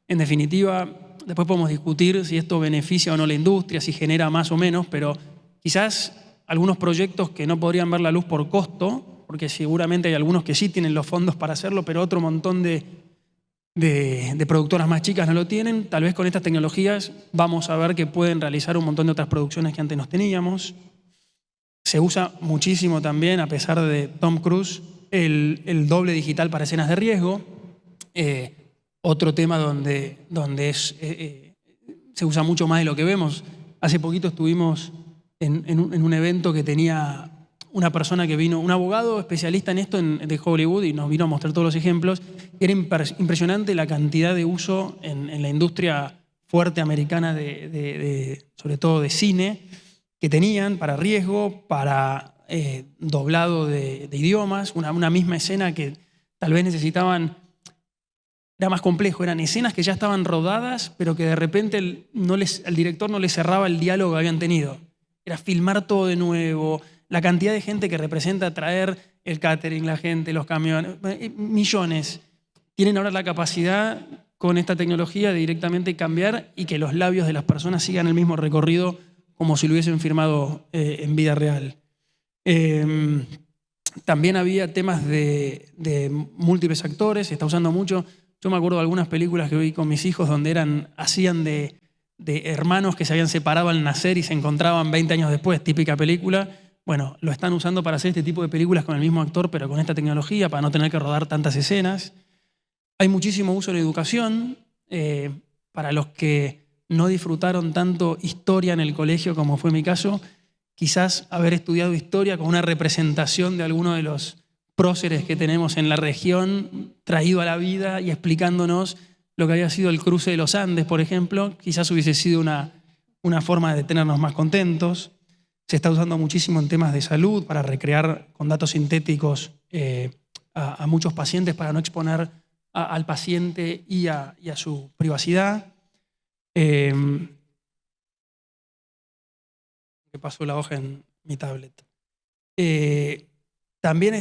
En definitiva, después podemos discutir si esto beneficia o no a la industria, si genera más o menos, pero quizás algunos proyectos que no podrían ver la luz por costo, porque seguramente hay algunos que sí tienen los fondos para hacerlo, pero otro montón de productoras más chicas no lo tienen. Tal vez con estas tecnologías vamos a ver que pueden realizar un montón de otras producciones que antes no teníamos. Se usa muchísimo también, a pesar de Tom Cruise, el doble digital para escenas de riesgo. Otro tema donde se usa mucho más de lo que vemos. Hace poquito estuvimos en un evento que tenía una persona que vino, un abogado especialista en esto de Hollywood, y nos vino a mostrar todos los ejemplos. Era impresionante la cantidad de uso en la industria fuerte americana, sobre todo de cine, que tenían para riesgo, para doblado de idiomas, una misma escena que tal vez necesitaban. Era más complejo, eran escenas que ya estaban rodadas, pero que de repente el director no les cerraba el diálogo que habían tenido. Era filmar todo de nuevo, la cantidad de gente que representa traer el catering, la gente, los camiones, millones. Tienen ahora la capacidad con esta tecnología de directamente cambiar y que los labios de las personas sigan el mismo recorrido como si lo hubiesen firmado en vida real. También había temas de múltiples actores, se está usando mucho. Yo me acuerdo de algunas películas que vi con mis hijos donde hacían de hermanos que se habían separado al nacer y se encontraban 20 años después, típica película. Bueno, lo están usando para hacer este tipo de películas con el mismo actor, pero con esta tecnología, para no tener que rodar tantas escenas. Hay muchísimo uso en educación. Para los que no disfrutaron tanto historia en el colegio, como fue mi caso, quizás haber estudiado historia con una representación de alguno de los próceres que tenemos en la región, traído a la vida y explicándonos lo que había sido el cruce de los Andes, por ejemplo, quizás hubiese sido una forma de tenernos más contentos. Se está usando muchísimo en temas de salud para recrear con datos sintéticos a muchos pacientes para no exponer al paciente y a su privacidad. Me paso la hoja en mi tablet. También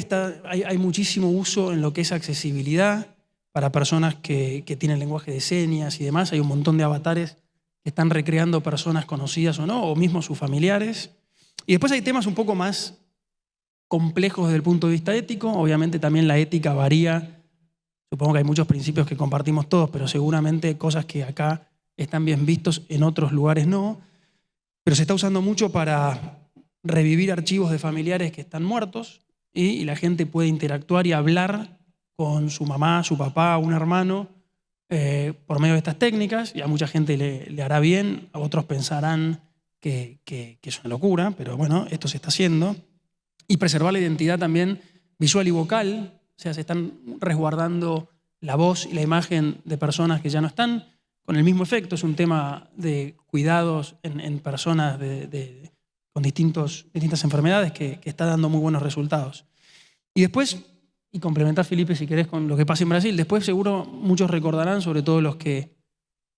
hay muchísimo uso en lo que es accesibilidad para personas que tienen lenguaje de señas y demás. Hay un montón de avatares que están recreando personas conocidas o no, o mismo sus familiares. Y después hay temas un poco más complejos desde el punto de vista ético. Obviamente también la ética varía. Supongo que hay muchos principios que compartimos todos, pero seguramente cosas que acá están bien vistos, en otros lugares no. Pero se está usando mucho para revivir archivos de familiares que están muertos y la gente puede interactuar y hablar con su mamá, su papá, un hermano por medio de estas técnicas, y a mucha gente le hará bien, a otros pensarán que es una locura, pero bueno, esto se está haciendo. Y preservar la identidad también visual y vocal, o sea, se están resguardando la voz y la imagen de personas que ya no están, con el mismo efecto. Es un tema de cuidados en personas con distintas enfermedades que está dando muy buenos resultados. Y después, y complementar, Felipe, si querés, con lo que pasa en Brasil, después seguro muchos recordarán, sobre todo los que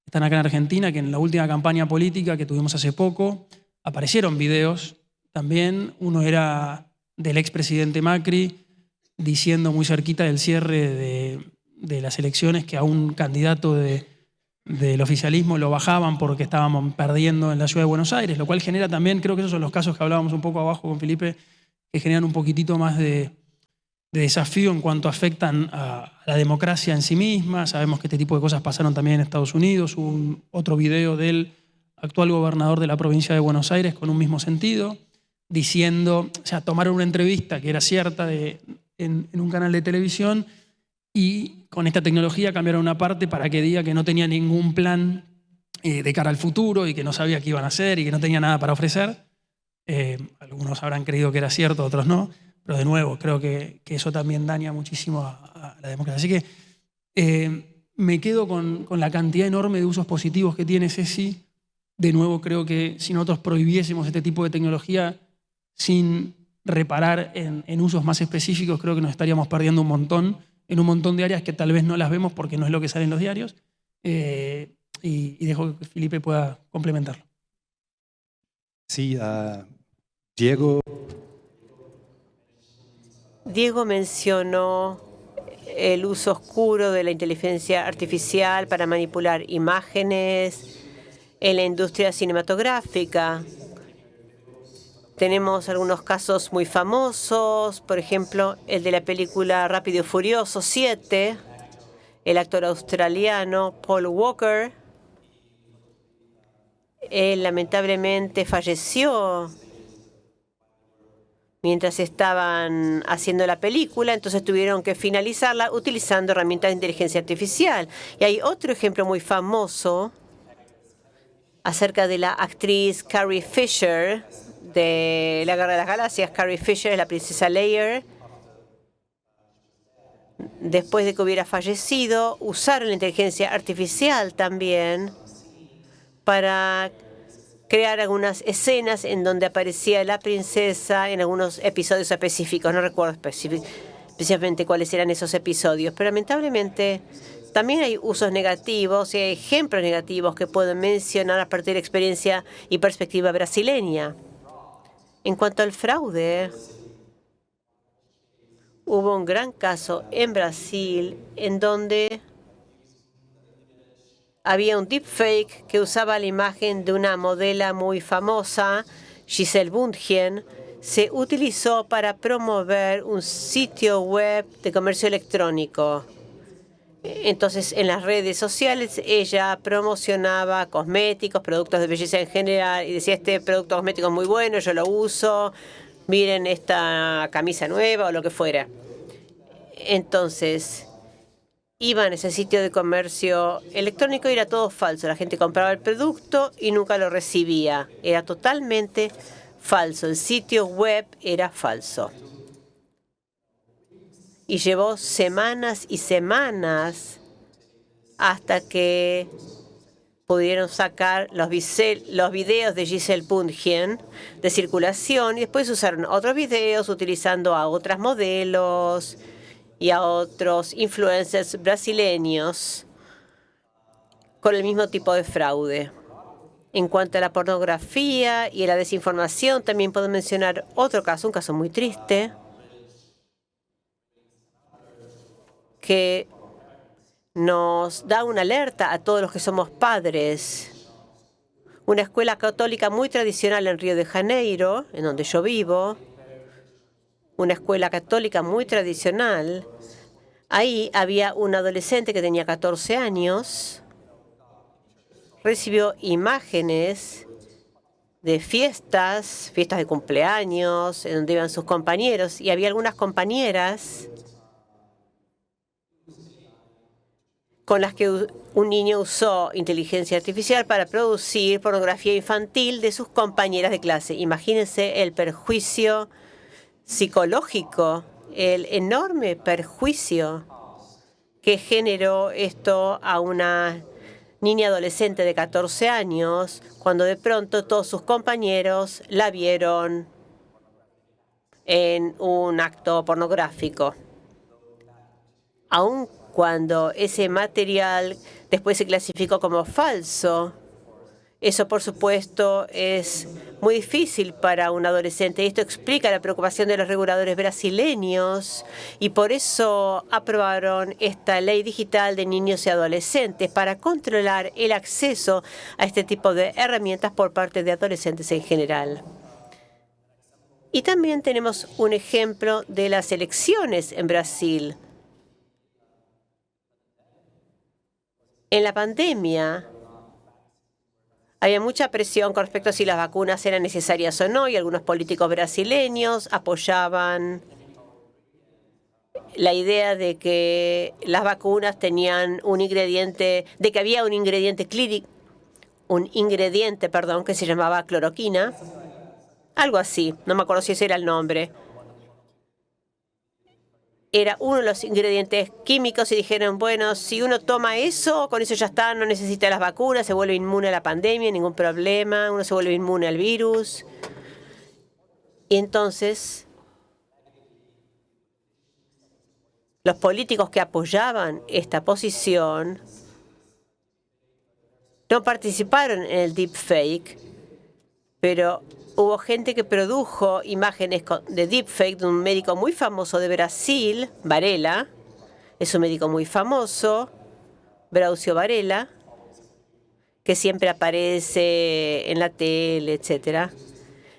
están acá en Argentina, que en la última campaña política que tuvimos hace poco, aparecieron videos también. Uno era del expresidente Macri diciendo muy cerquita del cierre de las elecciones que a un candidato del oficialismo lo bajaban porque estábamos perdiendo en la ciudad de Buenos Aires, lo cual genera también, creo que esos son los casos que hablábamos un poco abajo con Felipe, que generan un poquitito más de desafío en cuanto afectan a la democracia en sí misma. Sabemos que este tipo de cosas pasaron también en Estados Unidos. Hubo otro video del actual gobernador de la provincia de Buenos Aires con un mismo sentido, diciendo, o sea, tomaron una entrevista que era cierta en un canal de televisión y con esta tecnología cambiaron una parte para que diga que no tenía ningún plan de cara al futuro y que no sabía qué iban a hacer y que no tenía nada para ofrecer. Algunos habrán creído que era cierto, otros no. Pero de nuevo, creo que eso también daña muchísimo a la democracia. Así que me quedo con la cantidad enorme de usos positivos que tiene Ceci. De nuevo, creo que si nosotros prohibiésemos este tipo de tecnología sin reparar en usos más específicos, creo que nos estaríamos perdiendo un montón en un montón de áreas que tal vez no las vemos porque no es lo que sale en los diarios. Y dejo que Felipe pueda complementarlo. Sí, Diego mencionó el uso oscuro de la inteligencia artificial para manipular imágenes en la industria cinematográfica. Tenemos algunos casos muy famosos, por ejemplo, el de la película Rápido y Furioso 7, el actor australiano Paul Walker. Él lamentablemente falleció mientras estaban haciendo la película, entonces tuvieron que finalizarla utilizando herramientas de inteligencia artificial. Y hay otro ejemplo muy famoso acerca de la actriz Carrie Fisher de La Guerra de las Galaxias. Carrie Fisher es la princesa Leia. Después de que hubiera fallecido, usaron la inteligencia artificial también para crear algunas escenas en donde aparecía la princesa en algunos episodios específicos. No recuerdo específicamente cuáles eran esos episodios, pero lamentablemente también hay usos negativos y hay ejemplos negativos que puedo mencionar a partir de experiencia y perspectiva brasileña. En cuanto al fraude, hubo un gran caso en Brasil en donde había un deepfake que usaba la imagen de una modelo muy famosa, Giselle Bundchen. Se utilizó para promover un sitio web de comercio electrónico. Entonces, en las redes sociales, ella promocionaba cosméticos, productos de belleza en general, y decía, este producto cosmético es muy bueno, yo lo uso, miren esta camisa nueva o lo que fuera. Entonces, iban a ese sitio de comercio electrónico y era todo falso. La gente compraba el producto y nunca lo recibía. Era totalmente falso. El sitio web era falso. Y llevó semanas y semanas hasta que pudieron sacar los videos de Giselle Bundchen de circulación y después usaron otros videos utilizando a otras modelos y a otros influencers brasileños con el mismo tipo de fraude. En cuanto a la pornografía y a la desinformación, también puedo mencionar otro caso, un caso muy triste, que nos da una alerta a todos los que somos padres. Una escuela católica muy tradicional en Río de Janeiro, en donde yo vivo, una escuela católica muy tradicional. Ahí había un adolescente que tenía 14 años, recibió imágenes de fiestas de cumpleaños, en donde iban sus compañeros, y había algunas compañeras con las que un niño usó inteligencia artificial para producir pornografía infantil de sus compañeras de clase. Imagínense el perjuicio psicológico, el enorme perjuicio que generó esto a una niña adolescente de 14 años, cuando de pronto todos sus compañeros la vieron en un acto pornográfico. Aún cuando ese material después se clasificó como falso, eso, por supuesto, es muy difícil para un adolescente. Esto explica la preocupación de los reguladores brasileños y por eso aprobaron esta ley digital de niños y adolescentes para controlar el acceso a este tipo de herramientas por parte de adolescentes en general. Y también tenemos un ejemplo de las elecciones en Brasil. En la pandemia, había mucha presión con respecto a si las vacunas eran necesarias o no, y algunos políticos brasileños apoyaban la idea de que las vacunas tenían un ingrediente, de que había un ingrediente que se llamaba cloroquina, algo así, no me acuerdo si ese era el nombre. Era uno de los ingredientes químicos y dijeron, bueno, si uno toma eso, con eso ya está, no necesita las vacunas, se vuelve inmune a la pandemia, ningún problema, uno se vuelve inmune al virus. Y entonces, los políticos que apoyaban esta posición no participaron en el deepfake, pero hubo gente que produjo imágenes de deepfake de un médico muy famoso de Brasil, Varela. Es un médico muy famoso, Braulio Varela, que siempre aparece en la tele, etc.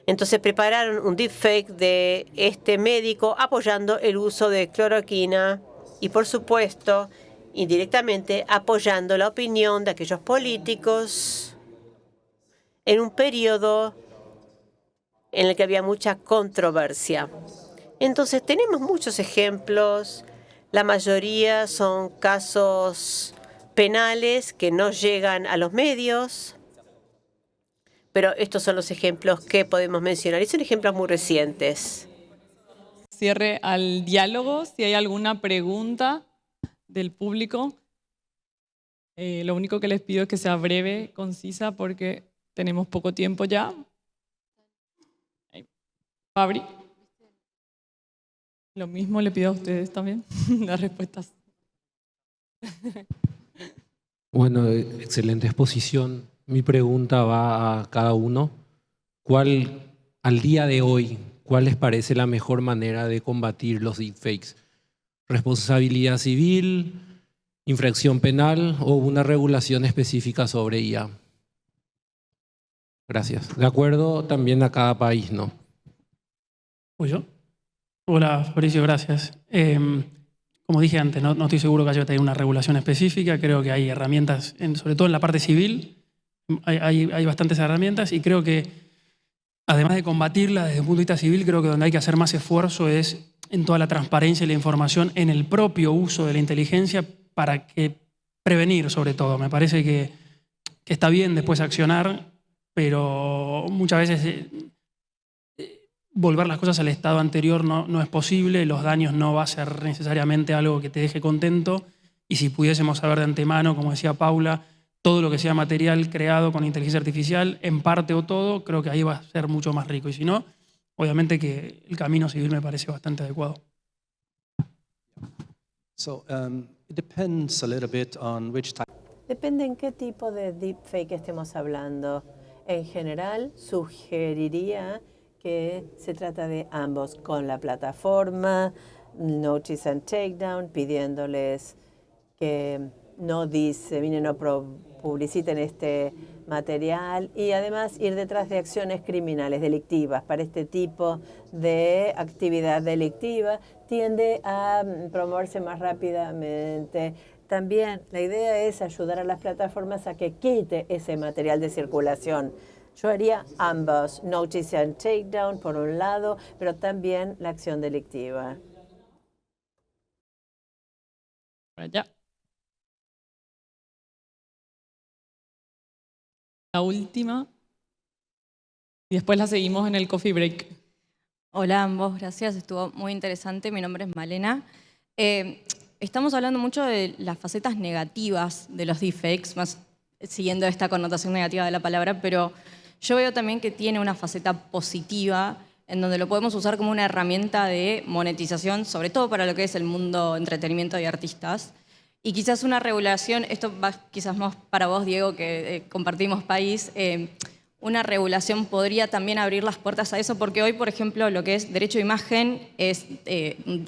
Entonces prepararon un deepfake de este médico apoyando el uso de cloroquina y, por supuesto, indirectamente apoyando la opinión de aquellos políticos en un periodo en el que había mucha controversia. Entonces, tenemos muchos ejemplos. La mayoría son casos penales que no llegan a los medios, pero estos son los ejemplos que podemos mencionar y son ejemplos muy recientes. Cierre al diálogo. Si hay alguna pregunta del público, lo único que les pido es que sea breve, concisa, porque tenemos poco tiempo ya. Fabri, lo mismo le pido a ustedes también, las respuestas. Bueno, excelente exposición. Mi pregunta va a cada uno. Al día de hoy, cuál les parece la mejor manera de combatir los deepfakes? ¿Responsabilidad civil? infracción penal o una regulación específica sobre IA? Gracias. De acuerdo también a cada país, ¿no? ¿Voy yo? Hola, Fabricio, gracias. Como dije antes, no estoy seguro que haya que tener una regulación específica. Creo que hay herramientas, sobre todo en la parte civil, hay bastantes herramientas y creo que, además de combatirla desde el punto de vista civil, creo que donde hay que hacer más esfuerzo es en toda la transparencia y la información en el propio uso de la inteligencia para que prevenir, sobre todo. Me parece que está bien después accionar, pero muchas veces volver las cosas al estado anterior no es posible, los daños no va a ser necesariamente algo que te deje contento, y si pudiésemos saber de antemano, como decía Paula, todo lo que sea material creado con inteligencia artificial, en parte o todo, creo que ahí va a ser mucho más rico, y si no, obviamente que el camino civil me parece bastante adecuado. So, it depends a little bit on which type. Depende en qué tipo de deepfake estemos hablando. En general, sugeriría que se trata de ambos, con la plataforma, Notice and Takedown, pidiéndoles que no diseminen o publiciten este material, y además ir detrás de acciones criminales, delictivas. Para este tipo de actividad delictiva tiende a promoverse más rápidamente. También la idea es ayudar a las plataformas a que quite ese material de circulación. Yo haría ambos, Notice and Takedown por un lado, pero también la acción delictiva. Por allá. La última. Y después la seguimos en el coffee break. Hola a ambos, gracias. Estuvo muy interesante. Mi nombre es Malena. Estamos hablando mucho de las facetas negativas de los deepfakes, más siguiendo esta connotación negativa de la palabra, pero yo veo también que tiene una faceta positiva en donde lo podemos usar como una herramienta de monetización, sobre todo para lo que es el mundo entretenimiento y artistas. Y quizás una regulación, esto va quizás más para vos, Diego, que compartimos país, una regulación podría también abrir las puertas a eso, porque hoy, por ejemplo, lo que es derecho de imagen es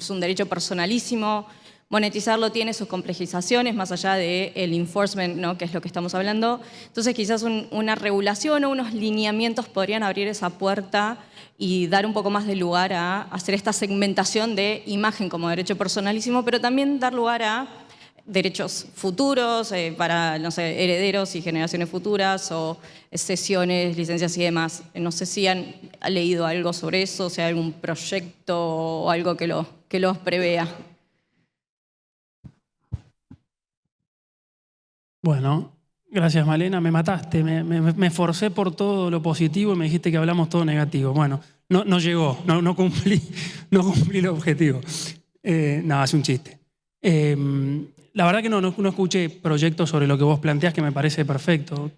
un derecho personalísimo. Monetizarlo tiene sus complejizaciones más allá del enforcement, ¿no?, que es lo que estamos hablando. Entonces quizás una regulación o unos lineamientos podrían abrir esa puerta y dar un poco más de lugar a hacer esta segmentación de imagen como derecho personalísimo, pero también dar lugar a derechos futuros para, no sé, herederos y generaciones futuras, o cesiones, licencias y demás. No sé si han leído algo sobre eso, si hay algún proyecto o algo que los prevea. Bueno, gracias Malena, me mataste, me esforcé por todo lo positivo y me dijiste que hablamos todo negativo. Bueno, no llegó, no cumplí el objetivo. No, es un chiste. La verdad que no escuché proyectos sobre lo que vos planteás, que me parece perfecto.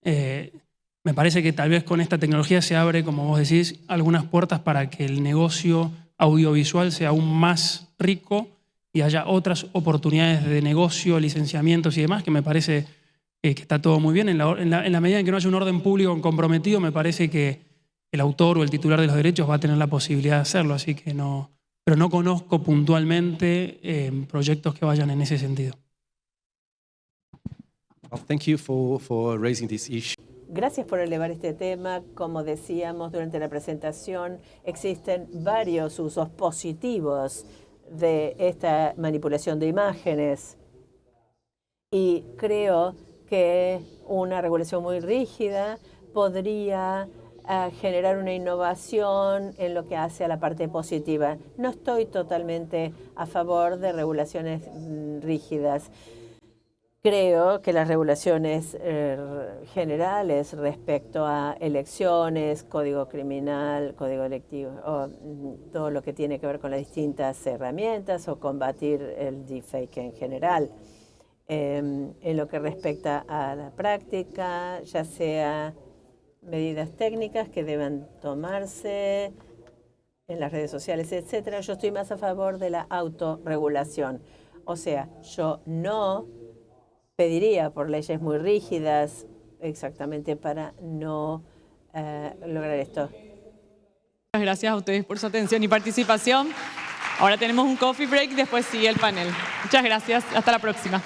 Me parece que tal vez con esta tecnología se abre, como vos decís, algunas puertas para que el negocio audiovisual sea aún más rico y haya otras oportunidades de negocio, licenciamientos y demás, que me parece que está todo muy bien. En la medida en que no haya un orden público comprometido, me parece que el autor o el titular de los derechos va a tener la posibilidad de hacerlo, así que no, pero no conozco puntualmente proyectos que vayan en ese sentido. Well, thank you for raising this issue. Gracias por elevar este tema. Como decíamos durante la presentación, existen varios usos positivos de esta manipulación de imágenes, y creo que una regulación muy rígida podría generar una innovación en lo que hace a la parte positiva. No estoy totalmente a favor de regulaciones rígidas. Creo que las regulaciones generales respecto a elecciones, código criminal, código electivo, o todo lo que tiene que ver con las distintas herramientas o combatir el deepfake en general. En lo que respecta a la práctica, ya sea medidas técnicas que deben tomarse en las redes sociales, etcétera, yo estoy más a favor de la autorregulación. O sea, yo no pediría por leyes muy rígidas exactamente para no lograr esto. Muchas gracias a ustedes por su atención y participación. Ahora tenemos un coffee break, después sigue el panel. Muchas gracias, hasta la próxima.